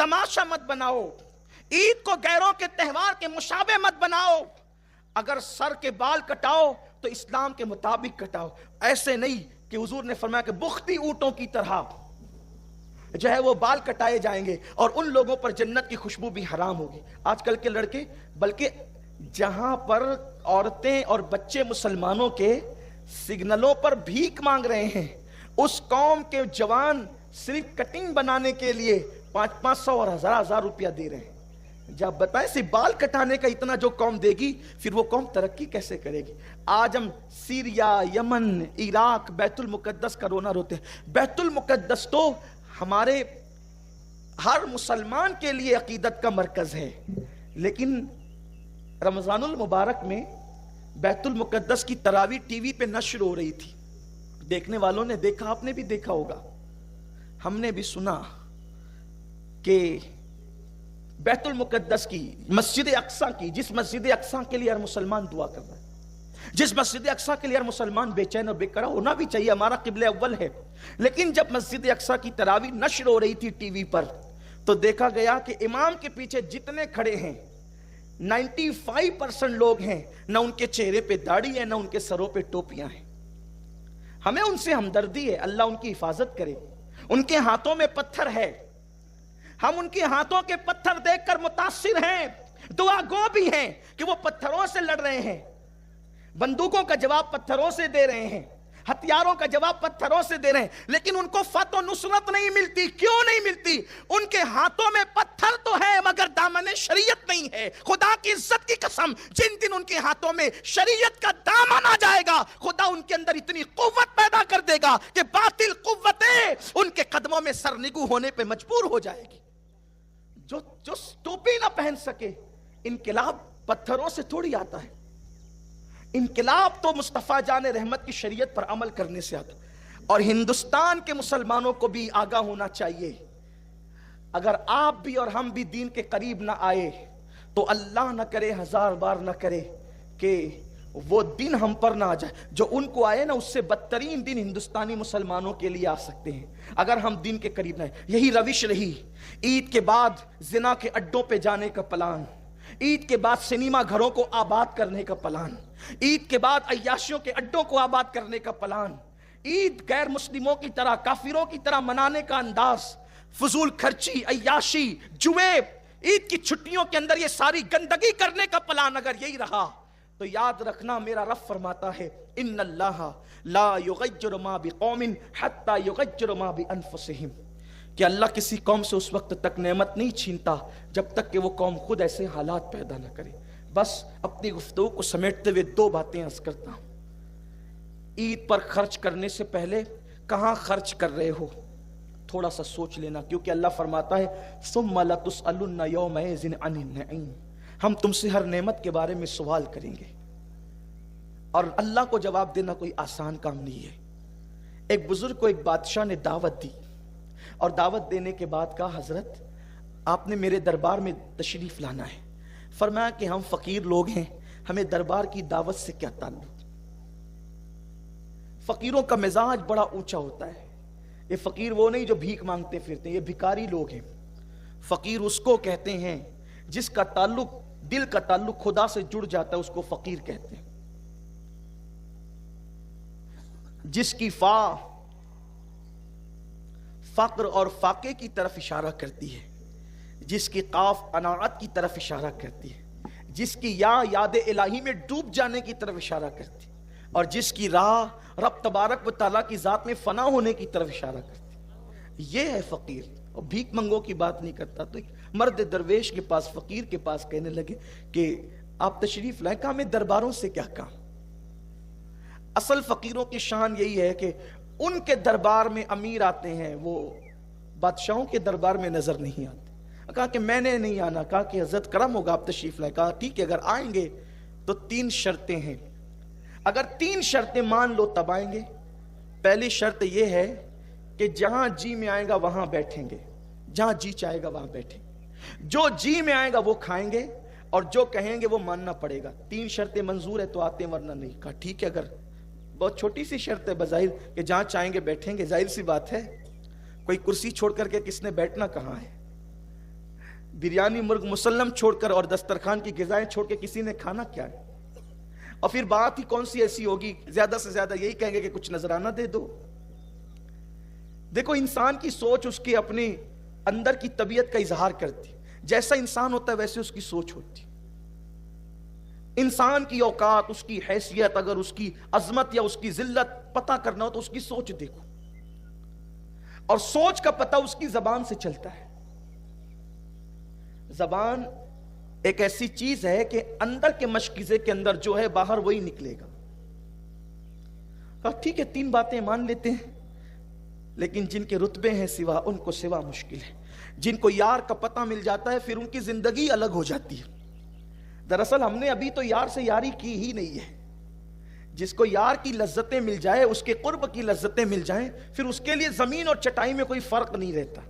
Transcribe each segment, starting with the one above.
तमाशा मत बनाओ, ईद को गैरों के त्यौहार के मुशाबे मत बनाओ। अगर सर के बाल कटाओ तो इस्लाम के मुताबिक कटाओ, ऐसे नहीं कि हुजूर ने फरमाया कि बुख्ती ऊंटों की तरह जो है वो बाल कटाए जाएंगे और उन लोगों पर जन्नत की खुशबू भी हराम होगी। आजकल के लड़के, बल्कि जहां पर औरतें और बच्चे मुसलमानों के सिग्नलों पर भीख मांग रहे हैं, उस कौम के जवान सिर्फ कटिंग बनाने के लिए 500 और 1000 रुपया दे रहे हैं। जब बताएं सिर्फ बाल कटाने का इतना जो कौम देगी, फिर वो कौम तरक्की कैसे करेगी। आज हम सीरिया, यमन, इराक, बैतुल मुकद्दस का रोना रोते हैं। बैतुल मुकद्दस तो हमारे हर मुसलमान के लिए अकीदत का मरकज है, लेकिन रमजानुल मुबारक में बैतुल मुकद्दस की तरावी टीवी पे नश्र हो रही थी। देखने वालों ने देखा, आपने भी देखा होगा, हमने भी सुना कि बैतुल मुकद्दस की, मस्जिद अक्सा की, जिस मस्जिद अक्सा के लिए हर मुसलमान दुआ कर रहा है, जिस मस्जिद अक्सा के लिए हर मुसलमान बेचैन और बेकरार होना भी चाहिए, हमारा क़िबले अव्वल है। लेकिन जब मस्जिद अक्सा की तरावी नश्र हो रही थी टीवी पर, तो देखा गया कि इमाम के पीछे जितने खड़े हैं 95% लोग हैं, ना उनके चेहरे पे दाढ़ी है, ना उनके सरों पे टोपियां हैं। हमें उनसे हमदर्दी है, अल्लाह उनकी हिफाजत करे। उनके हाथों में पत्थर है, हम उनके हाथों के पत्थर देखकर मुतासिर हैं, दुआ गो भी हैं कि वो पत्थरों से लड़ रहे हैं, बंदूकों का जवाब पत्थरों से दे रहे हैं, हथियारों का जवाब पत्थरों से दे रहे हैं, लेकिन उनको फतह नुसरत नहीं मिलती। क्यों नहीं मिलती? उनके हाथों में पत्थर तो है मगर दामन शरीयत नहीं है। खुदा की इज्जत की कसम, जिन दिन उनके हाथों में शरीयत का दामन आ जाएगा, खुदा उनके अंदर इतनी कुव्वत पैदा कर देगा कि बातिल कुव्वतें उनके कदमों में सरनिगू होने पे मजबूर हो जाएगी। जो टोपी ना पहन सके, इनकलाब पत्थरों से थोड़ी आता है। इनकलाब तो मुस्तफा जान रहमत की शरीयत पर अमल करने से आता है। और हिंदुस्तान के मुसलमानों को भी आगाह होना चाहिए, अगर आप भी और हम भी दीन के करीब ना आए तो अल्लाह ना करे, 1000 बार ना करे कि वो दिन हम पर ना आ जाए। जो उनको आए ना, उससे बदतरीन दिन हिंदुस्तानी मुसलमानों के लिए आ सकते हैं अगर हम दिन के करीब ना आए। यही रविश रही। ईद के बाद जिना के अड्डों पे जाने का प्लान, ईद के बाद सिनेमा घरों को आबाद करने का प्लान, ईद के बाद अय्याशियों के अड्डों को आबाद करने का प्लान, ईद गैर मुस्लिमों की तरह, काफिरों की तरह मनाने का अंदाज, फजूल खर्ची, अय्याशी, जुए, ईद की छुट्टियों के अंदर ये सारी गंदगी करने का प्लान अगर यही रहा तो याद रखना, मेरा रब फरमाता है इन्नल्लाह ला युगय्यिरु मा बिकौमिन हत्ता युगय्यिरु मा बिअनफुसिहिम, कि अल्लाह किसी कौम से उस वक्त तक नेमत नहीं छीनता जब तक कि वो कौम खुद ऐसे हालात पैदा न करे। बस अपनी गुफ्तगू को समेटते हुए 2 बातें अर्ज करता हूं। ईद पर खर्च करने से पहले कहां खर्च कर रहे हो, थोड़ा सा सोच लेना, क्योंकि अल्लाह फरमाता है सुम्मा लतुसअलुन्ना यौमइज़िन अनिन नईम, हम तुमसे हर नेमत के बारे में सवाल करेंगे। और अल्लाह को जवाब देना कोई आसान काम नहीं है। एक बुजुर्ग को एक बादशाह ने दावत दी और दावत देने के बाद कहा, हजरत आपने मेरे दरबार में तशरीफ लाना है। फरमाया कि हम फकीर लोग हैं, हमें दरबार की दावत से क्या ताल्लुक। फकीरों का मिजाज बड़ा ऊंचा होता है। ये फकीर वो नहीं जो भीख मांगते फिरते, ये भिखारी लोग हैं। फकीर उसको कहते हैं जिसका ताल्लुक, दिल का ताल्लुक खुदा से जुड़ जाता है, उसको फकीर कहते हैं। जिसकी फक्र और फाके की तरफ इशारा करती है, जिसकी काफ अनाअत की तरफ इशारा करती है, जिसकी याद इलाही में डूब जाने की तरफ इशारा करती है, और जिसकी राह रब तबारक व तआला की जात में फना होने की तरफ इशारा करती है। ये है फकीर। और भीख मंगो की बात नहीं करता। तो मर्द दरवेश के पास, फकीर के पास कहने लगे कि आप तशरीफ लाए। कहा, मैं दरबारों से क्या काम। असल फकीरों की शान यही है कि उनके दरबार में अमीर आते हैं, वो बादशाहों के दरबार में नजर नहीं आते। कहा कि मैंने नहीं आना। कहा कि हजरत करम होगा, आप तशरीफ लाए। कहा ठीक है, अगर आएंगे तो 3 शर्तें हैं। अगर 3 शर्तें मान लो तब आएंगे। पहली शर्त यह है कि जहां जी में आएगा वहां बैठेंगे, जहां जी चाहेगा वहां बैठेंगे, जो जी में आएगा वो खाएंगे, और जो कहेंगे वो मानना पड़ेगा। 3 शर्तें मंजूर है तो आते, वरना नहीं। कहा ठीक है, अगर बहुत छोटी सी शर्त है बजाहिर कि जहां चाहेंगे बैठेंगे, जाहिर सी बात है, कोई कुर्सी छोड़ करके किसने बैठना कहां है। बिरयानी मुर्ग मुसल्लम छोड़कर और दस्तरखान की ग़िज़ाएं छोड़ के किसी ने खाना क्या है? और फिर बात ही कौन सी ऐसी होगी, ज्यादा से ज्यादा यही कहेंगे कि कुछ नजराना दे दो। देखो, इंसान की सोच उसके अपने अंदर की तबीयत का इजहार करती, जैसा इंसान होता है वैसे उसकी सोच होती। इंसान की औकात, उसकी हैसियत, अगर उसकी अजमत या उसकी जिल्लत पता करना हो तो उसकी सोच देखो, और सोच का पता उसकी जबान से चलता है। जबान एक ऐसी चीज है कि अंदर के मशकीजे के अंदर जो है बाहर वही निकलेगा। ठीक है, 3 बातें मान लेते हैं, लेकिन जिनके रुतबे हैं सिवा, उनको सिवा मुश्किल है। जिनको यार का पता मिल जाता है फिर उनकी जिंदगी अलग हो जाती है। दरअसल हमने अभी तो यार से यारी की ही नहीं है। जिसको यार की लज्जतें मिल जाए, उसके कुर्ब की लज्जतें मिल जाएं, फिर उसके लिए जमीन और चटाई में कोई फर्क नहीं रहता,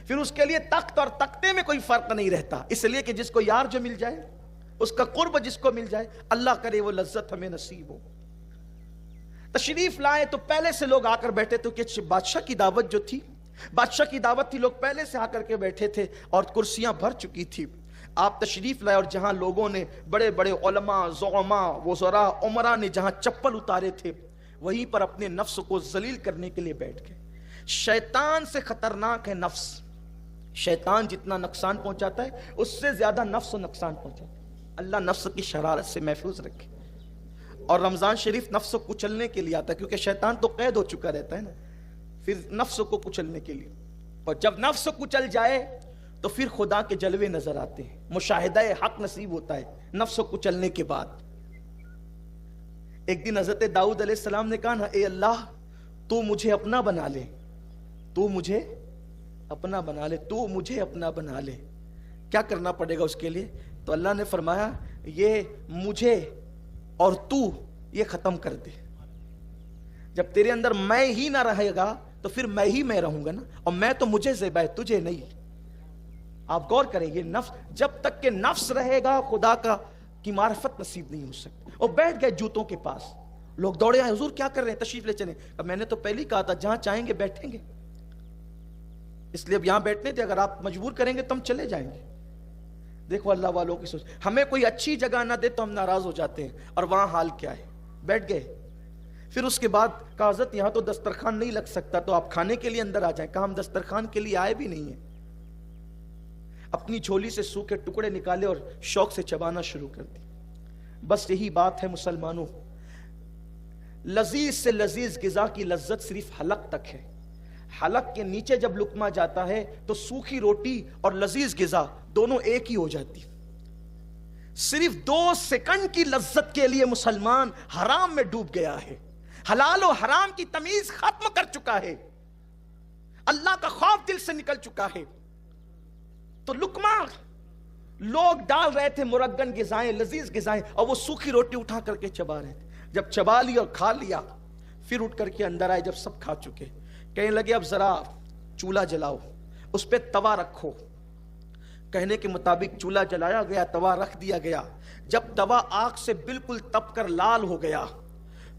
फिर उसके लिए तख्त और तख्ते में कोई फर्क नहीं रहता। इसलिए कि जिसको यार जो मिल जाए, उसका कुर्ब जिसको मिल जाए, अल्लाह करे वो लज्जत हमें नसीब हो। तशरीफ लाए तो पहले से लोग आकर बैठे थे कि बादशाह की दावत जो थी, बादशाह की दावत थी, लोग पहले से आकर के बैठे थे और कुर्सियां भर चुकी थी। आप तशरीफ लाए और जहां लोगों ने, बड़े बड़े उलमा, ज़ुअमा, वज़रा, उमरा ने जहां चप्पल उतारे थे, वहीं पर अपने नफ्स को जलील करने के लिए बैठ गए। शैतान से खतरनाक है नफ्स। शैतान जितना नुकसान पहुंचाता है उससे ज्यादा नफ्स नुकसान पहुंचाता है। अल्लाह नफ्स की शरारत से महफूज रखे। और रमजान शरीफ नफ्स को कुचलने के लिए आता है, क्योंकि शैतान तो कैद हो चुका रहता है ना, फिर नफ्स को कुचलने के लिए। और जब नफ्स कुचल जाए तो फिर खुदा के जलवे नजर आते हैं, मुशाहिदा हक नसीब होता है नफ्स को कुचलने के बाद। एक दिन हजरत दाऊद अलैहिस्सलाम ने कहा ना, ए अल्लाह तू मुझे अपना बना ले, तू मुझे अपना बना ले, तू मुझे अपना बना ले। क्या करना पड़ेगा उसके लिए? तो अल्लाह ने फरमाया, ये मुझे और तू ये खत्म कर दे। जब तेरे अंदर मैं ही ना रहेगा तो फिर मैं ही मैं रहूंगा ना, और मैं तो मुझे ज़ेबा है, तुझे नहीं। आप गौर करें, ये नफ्स, जब तक के नफ्स रहेगा खुदा का की मार्फत नसीब नहीं हो सकती। और बैठ गए जूतों के पास, लोग दौड़े आए, हुजूर क्या कर रहे हैं, तशरीफ ले चले। अब मैंने तो पहले ही कहा था जहां चाहेंगे बैठेंगे, इसलिए अब यहां बैठने थे, अगर आप मजबूर करेंगे तो हम चले जाएंगे। देखो अल्लाह वालों की सोच, हमें कोई अच्छी जगह ना दे तो हम नाराज हो जाते हैं, और वहां हाल क्या है, बैठ गए। फिर उसके बाद कहा, हज़रत यहां तो दस्तरखान नहीं लग सकता, तो आप खाने के लिए अंदर आ जाएं। कहा, हम दस्तरखान के लिए आए भी नहीं है। अपनी झोली से सूखे टुकड़े निकाले और शौक से चबाना शुरू कर दी। बस यही बात है मुसलमानों, लजीज से लजीज गिजा की लज्जत सिर्फ हलक तक है। हलक के नीचे जब लुकमा जाता है तो सूखी रोटी और लजीज गिजा दोनों एक ही हो जाती। सिर्फ 2 सेकंड की लज्जत के लिए मुसलमान हराम में डूब गया है, हलाल और हराम की तमीज खत्म कर चुका है, अल्लाह का खौफ दिल से निकल चुका है। तो लुकमा लोग डाल रहे थे, मुरग्गन गिजाएं, लजीज गिजाएं, और वो सूखी रोटी उठा करके चबा रहे थे। जब चबा लिया और खा लिया, फिर उठ करके अंदर आए, जब सब खा चुके, कहने लगे अब जरा चूल्हा जलाओ, उस पर तवा रखो। कहने के मुताबिक चूल्हा जलाया गया, तवा रख दिया गया। जब तवा आग से बिल्कुल तप कर लाल हो गया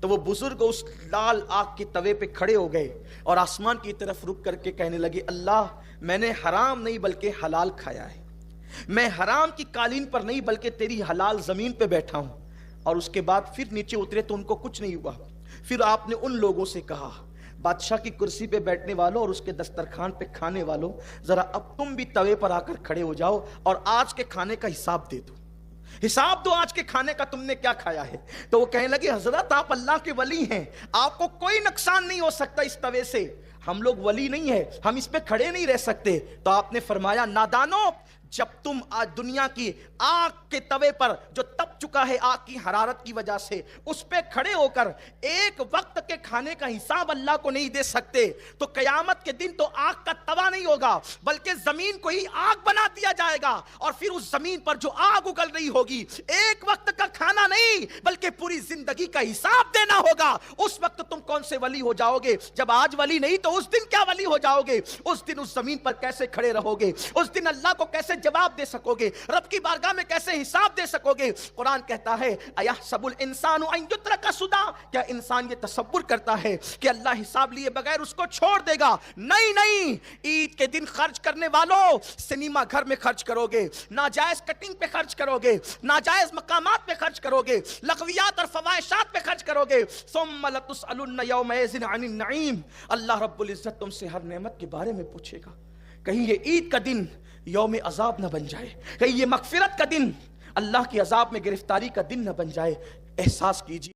तो वो बुजुर्ग उस लाल आग के तवे पे खड़े हो गए और आसमान की तरफ रुक करके कहने लगे, अल्लाह मैंने हराम नहीं बल्कि हलाल खाया है, मैं हराम की कालीन पर नहीं बल्कि तेरी हलाल जमीन पे बैठा हूं। और उसके बाद फिर नीचे उतरे तो उनको कुछ नहीं हुआ। फिर आपने उन लोगों से कहा, बादशाह की कुर्सी पे बैठने वालों और उसके दस्तरखान पे खाने वालों, जरा अब तुम भी तवे पर आकर खड़े हो जाओ और आज के खाने का हिसाब दे दो, हिसाब दो आज के खाने का, तुमने क्या खाया है। तो वो कहने लगे, हजरत आप अल्लाह के वली हैं, आपको कोई नुकसान नहीं हो सकता इस तवे से, हम लोग वली नहीं है, हम इस पे खड़े नहीं रह सकते। तो आपने फरमाया, नादानो, जब तुम आज दुनिया की आग के तवे पर जो तप चुका है आग की हरारत की वजह से, उस पे खड़े होकर एक वक्त के खाने का हिसाब अल्लाह को नहीं दे सकते, तो कयामत के दिन तो आग का तवा नहीं होगा बल्कि जमीन को ही आग बना दिया जाएगा, और फिर उस जमीन पर जो आग उगल रही होगी, एक वक्त का खाना नहीं बल्कि पूरी जिंदगी का हिसाब देना होगा। उस वक्त तुम कौन से वली हो जाओगे? जब आज वली नहीं तो उस दिन क्या वली हो जाओगे? उस दिन उस जमीन पर कैसे खड़े रहोगे? उस दिन अल्लाह को कैसे कैसे जवाब दे सकोगे, रब की बारगाह में कैसे हिसाब दे सकोगे। कुरान कहता है अयहसबुल इंसानु अन युत्रका सुदा, क्या इंसान ये तसव्वुर करता है कि अल्लाह हिसाब लिए बगैर उसको छोड़ देगा? नहीं नहीं, ईद के दिन खर्च करने वालों सिनेमा घर में खर्च करोगे, नाजायज कटिंग पे खर्च करोगे, नाजायज मकामात पे खर्च करोगे, लग़वियात और फवाहिशात पे खर्च करोगे। सुम्मा लतुसअलुन्ना यौमइज़िन अनिन नईम, अल्लाह रब्बुल इज्जत तुमसे हर नेमत के बारे में पूछेगा। कहीं ये ईद का दिन यौम अजाब न बन जाए, कहीं ये मगफिरत का दिन अल्लाह की अजाब में गिरफ्तारी का दिन न बन जाए। एहसास कीजिए।